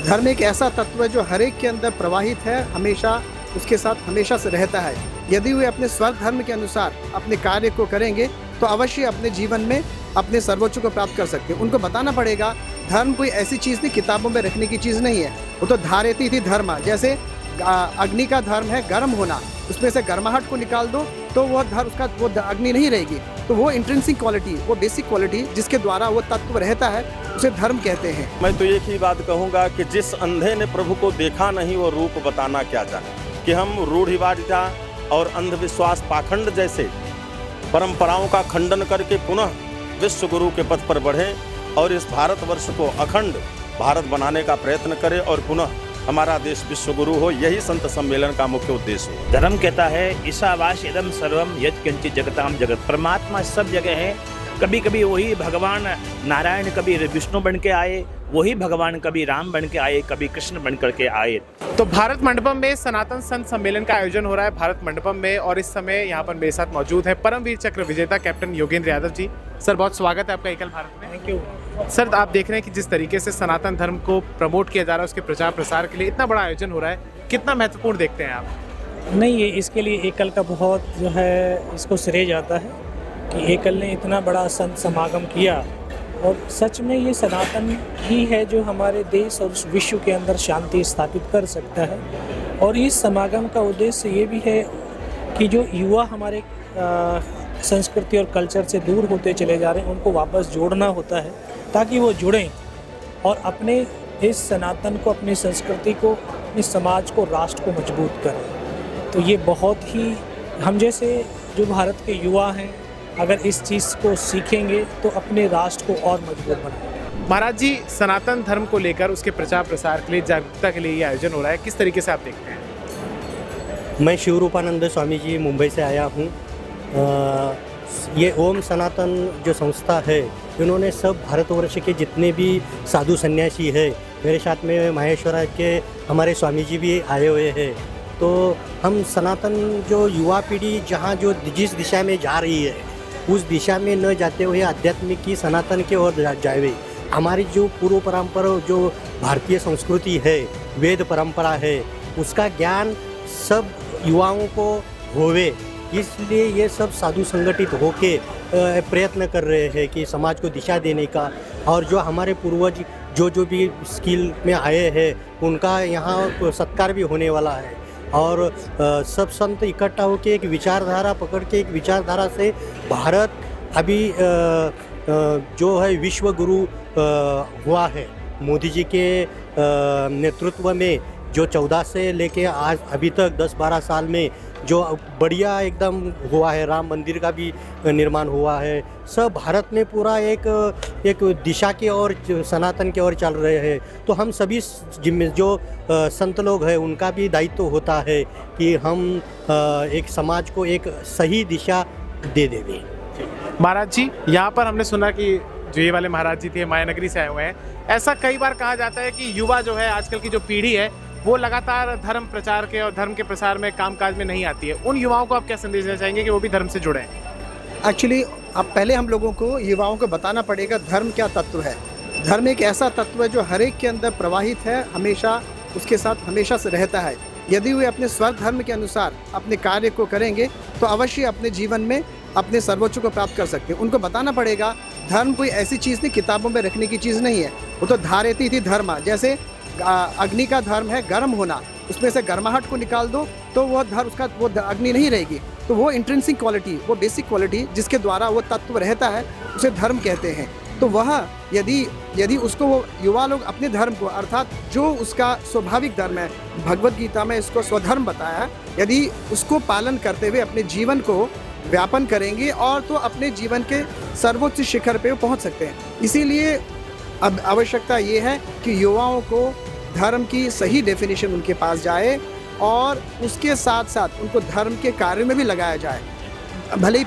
धर्म एक ऐसा तत्व है जो हर एक के अंदर प्रवाहित है, हमेशा उसके साथ हमेशा से रहता है। यदि वे अपने स्वर धर्म के अनुसार अपने कार्य को करेंगे तो अवश्य अपने जीवन में अपने सर्वोच्च को प्राप्त कर सकते हैं। उनको बताना पड़ेगा धर्म कोई ऐसी चीज़ नहीं, किताबों में रखने की चीज़ नहीं है। वो तो धारयति थी धर्म, जैसे अग्नि का धर्म है गर्म होना, उसमें से गर्माहट को निकाल दो तो वो धर्म उसका वो अग्नि नहीं रहेगी। तो वो इंट्रिंसिक क्वालिटी, वो बेसिक क्वालिटी जिसके द्वारा वो तत्व रहता है, उसे धर्म कहते हैं। मैं तो एक ही बात कहूँगा कि जिस अंधे ने प्रभु को देखा नहीं वो रूप बताना क्या जाने, कि हम रूढ़िवादिता और अंधविश्वास पाखंड जैसे परंपराओं का खंडन करके पुनः विश्व गुरु के पथ पर बढ़ें और इस भारतवर्ष को अखंड भारत बनाने का प्रयत्न करें और पुनः हमारा देश विश्व गुरु हो। यही संत सम्मेलन का मुख्य उद्देश्य है। धर्म कहता है ईशावास इदम सर्वम यत् किंचित जगताम जगत। परमात्मा सब जगह है। कभी कभी वही भगवान नारायण कभी विष्णु बन के आए, वही भगवान कभी राम बन के आए, कभी कृष्ण बन करके आए। तो भारत मंडपम में सनातन संत सम्मेलन का आयोजन हो रहा है भारत मंडपम में, और इस समय यहाँ पर मेरे साथ मौजूद है परमवीर चक्र विजेता कैप्टन योगेंद्र यादव जी। सर बहुत स्वागत है आपका एकल भारत में। थैंक यू सर, आप देख रहे हैं कि जिस तरीके से सनातन धर्म को प्रमोट किया जा रहा है, उसके प्रचार प्रसार के लिए इतना बड़ा आयोजन हो रहा है, कितना महत्वपूर्ण देखते हैं आप? नहीं, ये इसके लिए एकल का बहुत जो है इसको श्रेय जाता है कि एकल ने इतना बड़ा संत समागम किया, और सच में ये सनातन ही है जो हमारे देश और विश्व के अंदर शांति स्थापित कर सकता है। और इस समागम का उद्देश्य ये भी है कि जो युवा हमारे संस्कृति और कल्चर से दूर होते चले जा रहे हैं, उनको वापस जोड़ना होता है ताकि वो जुड़ें और अपने इस सनातन को, अपनी संस्कृति को, अपने समाज को, राष्ट्र को मजबूत करें। तो ये बहुत ही, हम जैसे जो भारत के युवा हैं, अगर इस चीज़ को सीखेंगे तो अपने राष्ट्र को और मजबूत बनाएंगे। महाराज जी, सनातन धर्म को लेकर उसके प्रचार प्रसार के लिए, जागरूकता के लिए ये आयोजन हो रहा है, किस तरीके से आप देखते हैं? मैं शिवरूपानंद स्वामी जी मुंबई से आया हूँ। ये ओम सनातन जो संस्था है, इन्होंने सब भारतवर्ष के जितने भी साधु सन्यासी है, मेरे साथ में माहेश्वरा के हमारे स्वामी जी भी आए हुए हैं। तो हम सनातन जो युवा पीढ़ी जहाँ जो जिस दिशा में जा रही है, उस दिशा में न जाते हुए आध्यात्मिक की सनातन के ओर जावे। हमारी जो पूर्व परंपरा, जो भारतीय संस्कृति है, वेद परंपरा है, उसका ज्ञान सब युवाओं को होवे, इसलिए ये सब साधु संगठित होके प्रयत्न कर रहे हैं कि समाज को दिशा देने का। और जो हमारे पूर्वज जो भी स्किल में आए हैं, उनका यहाँ सत्कार भी होने वाला है। और सब संत इकट्ठा होकर एक विचारधारा पकड़ के, एक विचारधारा से भारत अभी जो है विश्व गुरु हुआ है। मोदी जी के नेतृत्व में जो 14 से लेके आज अभी तक 10-12 साल में जो बढ़िया एकदम हुआ है, राम मंदिर का भी निर्माण हुआ है। सब भारत में पूरा एक दिशा की ओर, सनातन की ओर चल रहे हैं। तो हम सभी जो संत लोग हैं, उनका भी दायित्व होता है कि हम एक समाज को एक सही दिशा दे देंगे। महाराज जी, यहाँ पर हमने सुना कि जो ये वाले महाराज जी थे मायानगरी से आए हुए हैं। ऐसा कई बार कहा जाता है कि युवा जो है, आजकल की जो पीढ़ी है, वो लगातार धर्म प्रचार के और धर्म के प्रसार में, कामकाज में नहीं आती है। उन युवाओं को आप क्या संदेश देना चाहेंगे कि वो भी धर्म से जुड़ें? एक्चुअली अब पहले हम लोगों को, युवाओं को बताना पड़ेगा धर्म क्या तत्व है। धर्म एक ऐसा तत्व है जो हर एक के अंदर प्रवाहित है, हमेशा उसके साथ हमेशा से रहता है। यदि वे अपने स्वर धर्म के अनुसार अपने कार्य को करेंगे तो अवश्य अपने जीवन में अपने सर्वोच्च को प्राप्त कर सकते हैं। उनको बताना पड़ेगा धर्म कोई ऐसी चीज़ नहीं, किताबों में रखने की चीज़ नहीं है। वो तो धारयति थी धर्म, जैसे अग्नि का धर्म है गर्म होना, उसमें से गर्माहट को निकाल दो तो वो धर्म उसका वो अग्नि नहीं रहेगी। तो वो इंट्रिंसिक क्वालिटी, वो बेसिक क्वालिटी जिसके द्वारा वो तत्व रहता है, उसे धर्म कहते हैं। तो वह यदि उसको वो युवा लोग अपने धर्म को, अर्थात जो उसका स्वाभाविक धर्म है, भगवत गीता में इसको स्वधर्म बताया है, यदि उसको पालन करते हुए अपने जीवन को व्यापन करेंगे और तो अपने जीवन के सर्वोच्च शिखर पे पहुंच सकते हैं। इसीलिए अब आवश्यकता ये है कि युवाओं को धर्म की सही डेफिनेशन उनके पास जाए और उसके साथ साथ उनको धर्म के कार्य में भी लगाया जाए। भले ही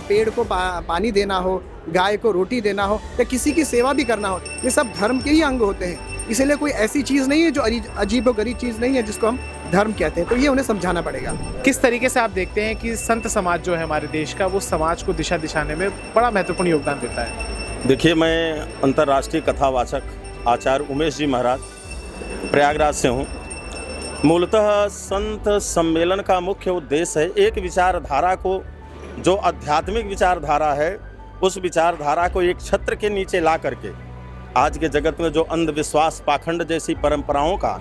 पेड़ को पानी देना हो, गाय को रोटी देना हो, या किसी की सेवा भी करना हो, ये सब धर्म के ही अंग होते हैं। इसलिए कोई ऐसी चीज़ नहीं है जो अजीबोगरीब चीज़ नहीं है जिसको हम धर्म कहते हैं। तो ये उन्हें समझाना पड़ेगा। किस तरीके से आप देखते हैं कि संत समाज जो है हमारे देश का, वो समाज को दिशा दिशाने में बड़ा महत्वपूर्ण योगदान देता है? देखिए, मैं अंतर्राष्ट्रीय कथावाचक आचार्य उमेश जी महाराज प्रयागराज से हूँ। मूलतः संत सम्मेलन का मुख्य उद्देश्य है एक विचारधारा को, जो आध्यात्मिक विचारधारा है, उस विचारधारा को एक छत्र के नीचे ला करके आज के जगत में जो अंधविश्वास, पाखंड जैसी परंपराओं का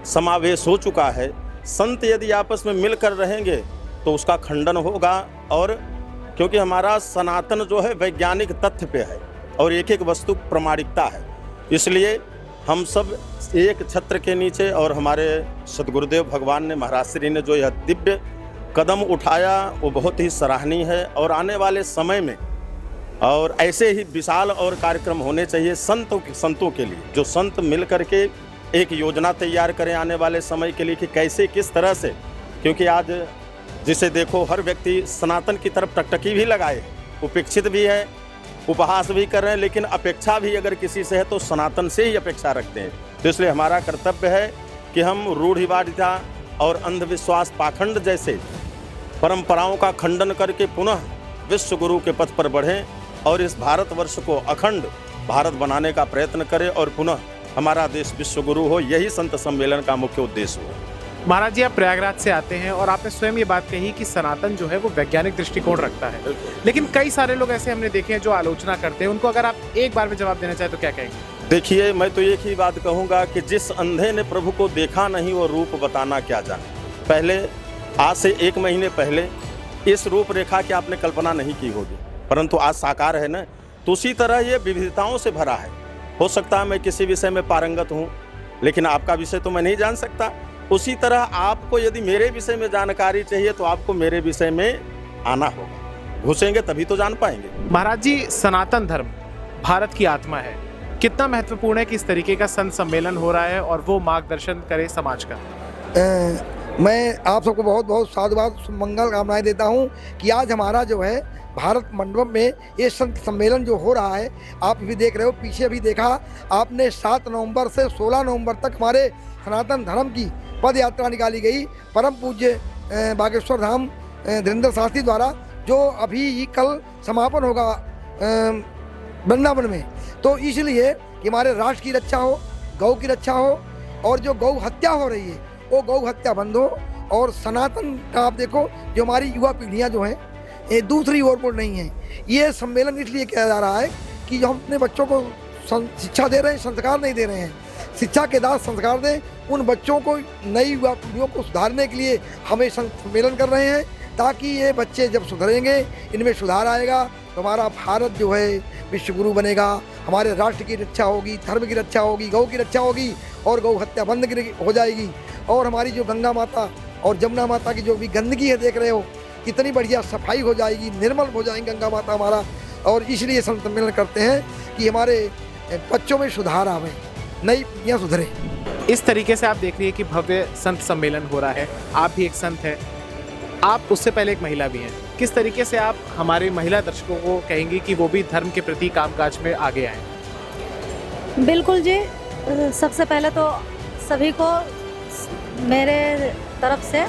समावेश हो चुका है, संत यदि आपस में मिलकर रहेंगे तो उसका खंडन होगा। और क्योंकि हमारा सनातन जो है वैज्ञानिक तथ्य पे है और एक एक वस्तु प्रामाणिकता है, इसलिए हम सब एक छत्र के नीचे, और हमारे सदगुरुदेव भगवान ने, महाराज श्री ने जो यह दिव्य कदम उठाया वो बहुत ही सराहनीय है। और आने वाले समय में और ऐसे ही विशाल और कार्यक्रम होने चाहिए संतों के लिए, जो संत मिल करके एक योजना तैयार करें आने वाले समय के लिए कि कैसे किस तरह से, क्योंकि आज जिसे देखो हर व्यक्ति सनातन की तरफ टकटकी भी लगाए, उपेक्षित भी है, उपहास भी कर रहे हैं, लेकिन अपेक्षा भी अगर किसी से है तो सनातन से ही अपेक्षा रखते हैं। तो इसलिए हमारा कर्तव्य है कि हम रूढ़िवादिता और अंधविश्वास, पाखंड जैसे परंपराओं का खंडन करके पुनः विश्व गुरु के पथ पर बढ़ें और इस भारतवर्ष को अखंड भारत बनाने का प्रयत्न करें और पुनः हमारा देश विश्व गुरु हो। यही संत सम्मेलन का मुख्य उद्देश्य हो। महाराज जी, आप प्रयागराज से आते हैं और आपने स्वयं ये बात कही कि सनातन जो है वो वैज्ञानिक दृष्टिकोण रखता है, लेकिन कई सारे लोग ऐसे हमने देखे हैं जो आलोचना करते हैं। उनको अगर आप एक बार में जवाब देना चाहें तो क्या कहेंगे? देखिए, मैं तो एक ही बात कहूँगा कि जिस अंधे ने प्रभु को देखा नहीं वो रूप बताना क्या जाने। पहले, आज से 1 महीने पहले इस रूपरेखा की आपने कल्पना नहीं की होगी, परंतु आज साकार है ना। तो उसी तरह ये विविधताओं से भरा है। हो सकता है मैं किसी विषय में पारंगत हूँ, लेकिन आपका विषय तो मैं नहीं जान सकता। उसी तरह आपको यदि मेरे विषय में जानकारी चाहिए तो आपको मेरे विषय में आना होगा, घुसेंगे तभी तो जान पाएंगे। महाराज जी, सनातन धर्म भारत की आत्मा है। कितना महत्वपूर्ण है कि इस तरीके का संत सम्मेलन हो रहा है और वो मार्गदर्शन करे समाज का? मैं आप सबको बहुत बहुत साधुवाद, मंगल कामनाएं देता हूं कि आज हमारा जो है भारत मंडपम में ये संत सम्मेलन जो हो रहा है, आप भी देख रहे हो, पीछे भी देखा आपने, 7 नवंबर से 16 नवंबर तक हमारे सनातन धर्म की पद यात्रा निकाली गई परम पूज्य बागेश्वर धाम धीरेन्द्र शास्त्री द्वारा, जो अभी ही कल समापन होगा वृंदावन में। तो इसलिए कि हमारे राष्ट्र की रक्षा हो, गौ की रक्षा हो, और जो गौ हत्या हो रही है वो गौ हत्या बंद हो, और सनातन का आप देखो जो हमारी युवा पीढ़ियाँ जो हैं ये दूसरी ओर पर नहीं है। ये सम्मेलन इसलिए किया जा रहा है कि जो हम अपने बच्चों को शिक्षा दे रहे हैं, संस्कार नहीं दे रहे हैं, शिक्षा के साथ संस्कार दें। उन बच्चों को, नई युवा पीढ़ियों को सुधारने के लिए हम ये सम्मेलन कर रहे हैं, ताकि ये बच्चे जब सुधरेंगे, इनमें सुधार आएगा तो हमारा भारत जो है विश्व गुरु बनेगा, हमारे राष्ट्र की रक्षा होगी, धर्म की रक्षा होगी, गौ की रक्षा होगी, और गौ हत्या बंद हो जाएगी। और हमारी जो गंगा माता और जमुना माता की जो भी गंदगी है, देख रहे हो कितनी बढ़िया सफाई हो जाएगी, निर्मल हो जाएंगी गंगा माता हमारा। और इसलिए संत सम्मेलन करते हैं कि हमारे बच्चों में सुधार आवे, नई पीढ़ियाँ सुधरे। इस तरीके से आप देख रही है कि भव्य संत सम्मेलन हो रहा है। आप भी एक संत हैं, आप उससे पहले एक महिला भी हैं। किस तरीके से आप हमारे महिला दर्शकों को कहेंगी कि वो भी धर्म के प्रति कामकाज में आगे आएं? बिल्कुल जी, सबसे पहले तो सभी को मेरे तरफ से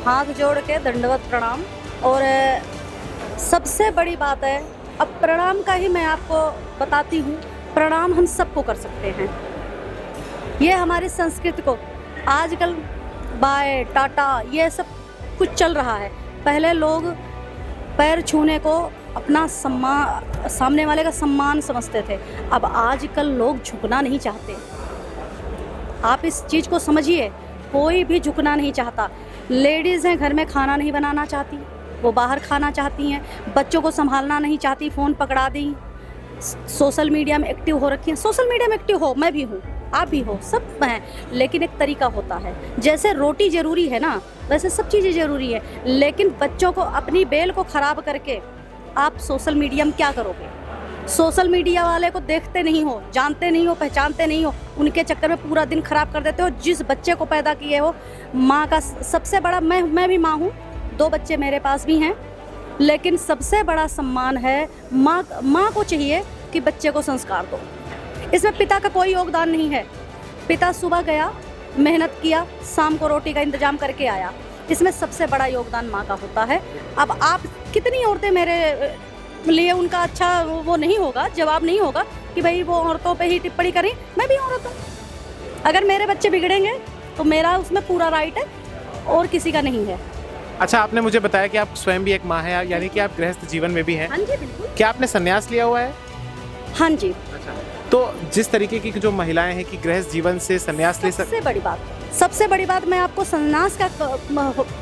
हाथ जोड़ के दंडवत प्रणाम। और सबसे बड़ी बात है, अब प्रणाम का ही मैं आपको बताती हूँ, प्रणाम हम सबको कर सकते हैं। ये हमारी संस्कृति को आजकल बाय टाटा ये सब कुछ चल रहा है। पहले लोग पैर छूने को अपना सम्मान, सामने वाले का सम्मान समझते थे। अब आजकल लोग झुकना नहीं चाहते। आप इस चीज़ को समझिए, कोई भी झुकना नहीं चाहता। लेडीज़ हैं, घर में खाना नहीं बनाना चाहती, वो बाहर खाना चाहती हैं। बच्चों को संभालना नहीं चाहती, फ़ोन पकड़ा दी। सोशल मीडिया में एक्टिव हो रखी हैं। सोशल मीडिया में एक्टिव हो, मैं भी हूँ, आप भी हो, सब हैं, लेकिन एक तरीका होता है। जैसे रोटी ज़रूरी है ना, वैसे सब चीज़ें ज़रूरी है। लेकिन बच्चों को, अपनी बेल को ख़राब करके आप सोशल मीडिया में क्या करोगे? सोशल मीडिया वाले को देखते नहीं हो, जानते नहीं हो, पहचानते नहीं हो, उनके चक्कर में पूरा दिन ख़राब कर देते हो। जिस बच्चे को पैदा किए हो, माँ का सबसे बड़ा, मैं भी माँ हूँ, 2 बच्चे मेरे पास भी हैं, लेकिन सबसे बड़ा सम्मान है माँ को चाहिए कि बच्चे को संस्कार दो। इसमें पिता का कोई योगदान नहीं है। पिता सुबह गया, मेहनत किया, शाम को रोटी का इंतजाम करके आया। इसमें सबसे बड़ा योगदान माँ का होता है। अब आप कितनी औरतें, मेरे लिए उनका अच्छा वो नहीं होगा, जवाब नहीं होगा कि भाई वो औरतों पे ही टिप्पणी करें। मैं भी औरत हूँ, अगर मेरे बच्चे बिगड़ेंगे तो मेरा उसमें पूरा राइट है और किसी का नहीं है। अच्छा, आपने मुझे बताया कि आप स्वयं भी एक माँ हैं, यानी कि आप गृहस्थ जीवन में भी हैं। हाँ जी बिल्कुल। क्या आपने संन्यास लिया हुआ है? हाँ जी। अच्छा, तो जिस तरीके की जो महिलाएं हैं कि गृहस्थ जीवन से संन्यास ले सबसे बड़ी बात मैं आपको संन्यास का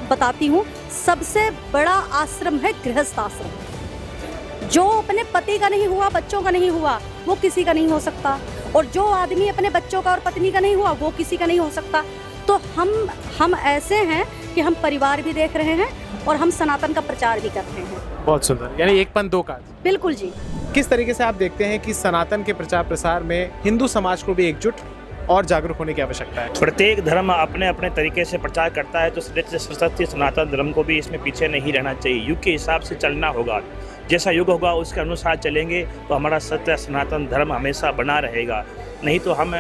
बताती हूँ। सबसे बड़ा आश्रम है गृहस्थ आश्रम। जो अपने पति का नहीं हुआ, बच्चों का नहीं हुआ, वो किसी का नहीं हो सकता। और जो आदमी अपने बच्चों का और पत्नी का नहीं हुआ, वो किसी का नहीं हो सकता। तो हम ऐसे हैं कि हम परिवार भी देख रहे हैं और हम सनातन का प्रचार भी कर रहे हैं। बहुत सुंदर, यानी एक पन दो काज। बिल्कुल जी। किस तरीके से आप देखते हैं कि सनातन के प्रचार प्रसार में हिंदू समाज को भी एकजुट और जागरूक होने की आवश्यकता है? प्रत्येक धर्म अपने अपने तरीके से प्रचार करता है, तो सत्य सनातन धर्म को भी इसमें पीछे नहीं रहना चाहिए। युग के हिसाब से चलना होगा। जैसा युग होगा उसके अनुसार चलेंगे तो हमारा सत्य सनातन धर्म हमेशा बना रहेगा। नहीं तो हम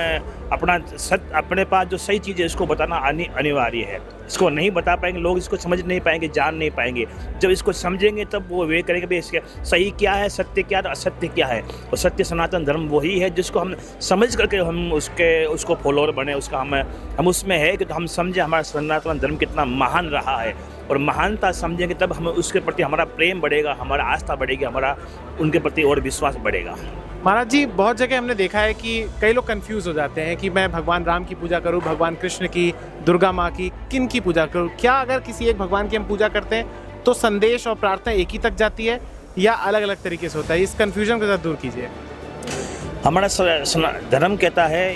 अपने पास जो सही चीज़ है इसको बताना अनिवार्य है। इसको नहीं बता पाएंगे, लोग इसको समझ नहीं पाएंगे, जान नहीं पाएंगे। जब इसको समझेंगे तब वो वे करेंगे भाई इसके सही क्या है, सत्य क्या है, असत्य क्या है। और सत्य सनातन धर्म वही है जिसको हम समझ करके हम उसको फॉलोअर बने, उसका हम उसमें है कि तो हम समझे हमारा सनातन धर्म कितना महान रहा है। और महानता समझेंगे तब हम उसके प्रति हमारा प्रेम बढ़ेगा, हमारा आस्था बढ़ेगी, हमारा उनके प्रति और विश्वास बढ़ेगा। महाराज जी, बहुत जगह हमने देखा है कि कई लोग कंफ्यूज हो जाते हैं कि मैं भगवान राम की पूजा करूं, भगवान कृष्ण की, दुर्गा माँ की, किन की पूजा करूं। क्या अगर किसी एक भगवान की हम पूजा करते हैं तो संदेश और प्रार्थना एक ही तक जाती है या अलग अलग तरीके से होता है? इस कन्फ्यूजन को ज़रा दूर कीजिए। हमारा धर्म कहता है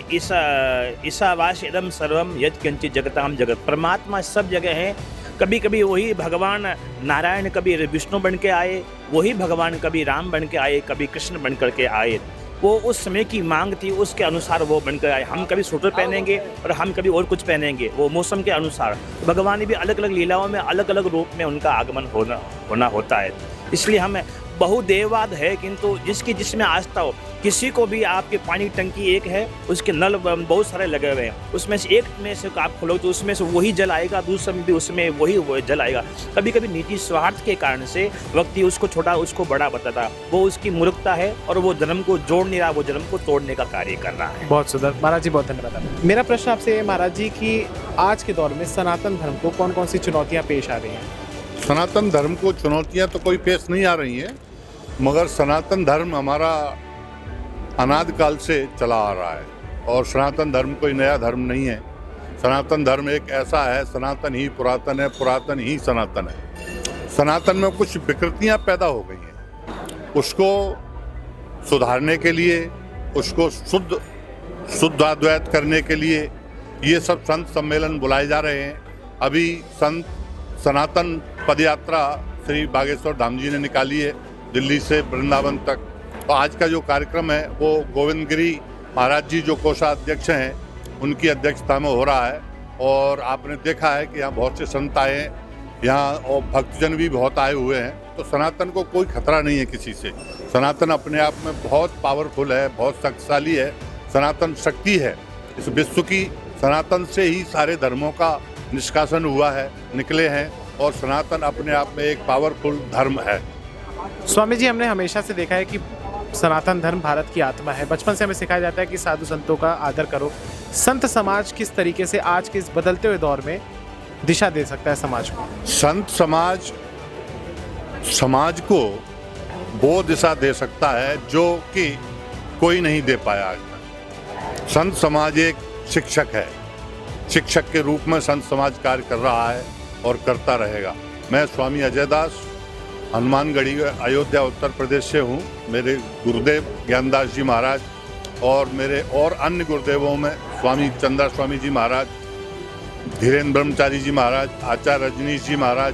ईशावास इदम सर्वम यत् किंचित जगताम जगत। परमात्मा सब जगह है। कभी कभी वही भगवान नारायण कभी विष्णु बन के आए, वही भगवान कभी राम बन के आए, कभी कृष्ण बन करके आए। वो उस समय की मांग थी, उसके अनुसार वो बनकर आए। हम कभी स्वेटर पहनेंगे और हम कभी और कुछ पहनेंगे, वो मौसम के अनुसार। भगवान ने भी अलग अलग लीलाओं में अलग अलग रूप में उनका आगमन होना होता है। इसलिए हम बहुदेववाद है, किंतु जिसमें आस्था हो। किसी को भी आपके पानी की टंकी एक है, उसके नल बहुत सारे लगे हुए हैं, उसमें से एक में से आप खोलो तो उसमें से वही जल आएगा, दूसरे में भी उसमें वही जल आएगा। कभी कभी निजी स्वार्थ के कारण से व्यक्ति उसको छोटा उसको बड़ा बताता, वो उसकी मूर्खता है और वो धर्म को जोड़ नहीं रहा, वो धर्म को तोड़ने का कार्य कर रहा है। बहुत सुंदर महाराज जी, बहुत धन्यवाद। मेरा प्रश्न आपसे है महाराज जी कि आज के दौर में सनातन धर्म को कौन कौन सी चुनौतियाँ पेश आ रही हैं? सनातन धर्म को चुनौतियाँ तो कोई पेश नहीं आ रही हैं, मगर सनातन धर्म हमारा अनादिकाल से चला आ रहा है और सनातन धर्म कोई नया धर्म नहीं है। सनातन धर्म एक ऐसा है, सनातन ही पुरातन है, पुरातन ही सनातन है। सनातन में कुछ विकृतियां पैदा हो गई हैं, उसको सुधारने के लिए, उसको शुद्ध अद्वैत करने के लिए ये सब संत सम्मेलन बुलाए जा रहे हैं। अभी संत सनातन पदयात्रा श्री बागेश्वर धाम जी ने निकाली है, दिल्ली से वृंदावन तक। तो आज का जो कार्यक्रम है वो गोविंद गिरी महाराज जी जो कोषाध्यक्ष हैं उनकी अध्यक्षता में हो रहा है। और आपने देखा है कि यहाँ बहुत से संत आए हैं यहाँ और भक्तजन भी बहुत आए हुए हैं। तो सनातन को कोई खतरा नहीं है किसी से। सनातन अपने आप में बहुत पावरफुल है, बहुत शक्तिशाली है। सनातन शक्ति है इस विश्व की। सनातन से ही सारे धर्मों का निष्कासन हुआ है, निकले हैं, और सनातन अपने आप में एक पावरफुल धर्म है। स्वामी जी, हमने हमेशा से देखा है कि सनातन धर्म भारत की आत्मा है। बचपन से हमें सिखाया जाता है कि साधु संतों का आदर करो। संत समाज किस तरीके से आज के इस बदलते हुए दौर में दिशा दे सकता है समाज को? संत समाज को वो दिशा दे सकता है जो कि कोई नहीं दे पाया आज तक। संत समाज एक शिक्षक है, शिक्षक के रूप में संत समाज कार्य कर रहा है और करता रहेगा। मैं स्वामी अजय दास हनुमानगढ़ी अयोध्या उत्तर प्रदेश से हूँ। मेरे गुरुदेव ज्ञानदास जी महाराज और मेरे और अन्य गुरुदेवों में स्वामी चंद्रा स्वामी जी महाराज, धीरेन्द्र ब्रह्मचारी जी महाराज, आचार्य रजनीश जी महाराज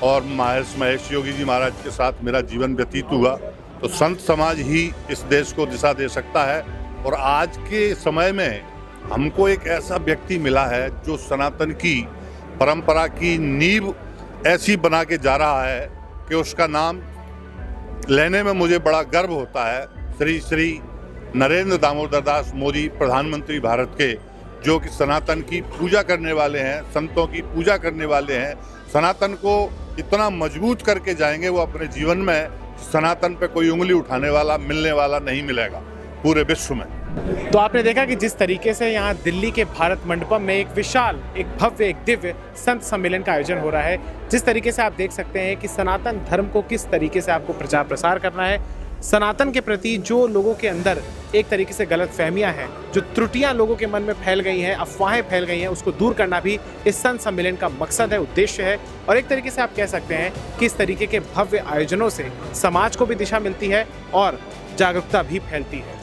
और महेश योगी जी महाराज के साथ मेरा जीवन व्यतीत हुआ। तो संत समाज ही इस देश को दिशा दे सकता है। और आज के समय में हमको एक ऐसा व्यक्ति मिला है जो सनातन की परंपरा की नींव ऐसी बना के जा रहा है कि उसका नाम लेने में मुझे बड़ा गर्व होता है। श्री नरेंद्र दामोदर दास मोदी, प्रधानमंत्री भारत के, जो कि सनातन की पूजा करने वाले हैं, संतों की पूजा करने वाले हैं। सनातन को इतना मजबूत करके जाएंगे वो अपने जीवन में, सनातन पे कोई उंगली उठाने वाला मिलने वाला नहीं मिलेगा पूरे विश्व में। तो आपने देखा कि जिस तरीके से यहाँ दिल्ली के भारत मंडपम में एक विशाल, एक भव्य, एक दिव्य संत सम्मेलन का आयोजन हो रहा है, जिस तरीके से आप देख सकते हैं कि सनातन धर्म को किस तरीके से आपको प्रचार प्रसार करना है, सनातन के प्रति जो लोगों के अंदर एक तरीके से गलत फहमियाँ हैं, जो त्रुटियाँ लोगों के मन में फैल गई हैं, अफवाहें फैल गई हैं, उसको दूर करना भी इस संत सम्मेलन का मकसद है, उद्देश्य है। और एक तरीके से आप कह सकते हैं कि इस तरीके के भव्य आयोजनों से समाज को भी दिशा मिलती है और जागरूकता भी फैलती है।